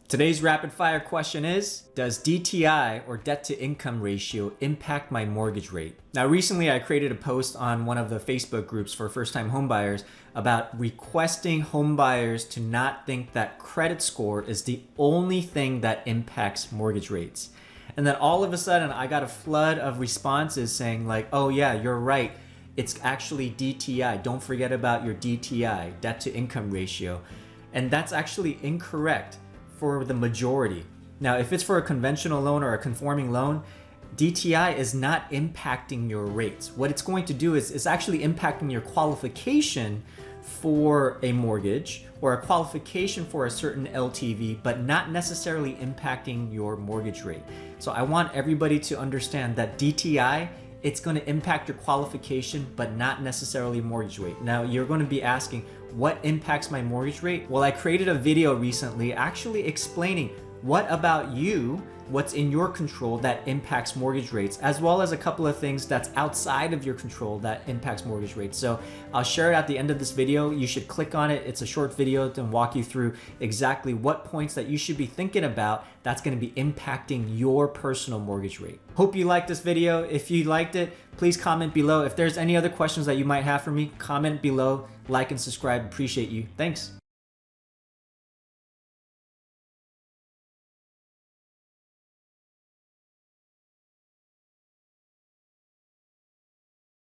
Today's rapid fire question is, does DTI or debt to income ratio impact my mortgage rate? Now recently I created a post on one of the Facebook groups for first time homebuyers about requesting homebuyers to not think that credit score is the only thing that impacts mortgage rates. And then all of a sudden I got a flood of responses saying like, oh yeah, you're right. It's actually DTI. Don't forget about your DTI, debt to income ratio. And that's actually incorrect for the majority. Now, if it's for a conventional loan or a conforming loan, DTI is not impacting your rates. What it's going to do is it's actually impacting your qualification for a mortgage or a qualification for a certain LTV, but not necessarily impacting your mortgage rate. So I want everybody to understand that DTI, it's going to impact your qualification, but not necessarily mortgage rate. Now, you're going to be asking, what impacts my mortgage rate? Well, I created a video recently actually explaining what about you, what's in your control that impacts mortgage rates, as well as a couple of things that's outside of your control that impacts mortgage rates. So I'll share it at the end of this video. You should click on it. It's a short video to walk you through exactly what points that you should be thinking about that's going to be impacting your personal mortgage rate. Hope you liked this video. If you liked it, please comment below. If there's any other questions that you might have for me, comment below, like and subscribe. Appreciate you. Thanks.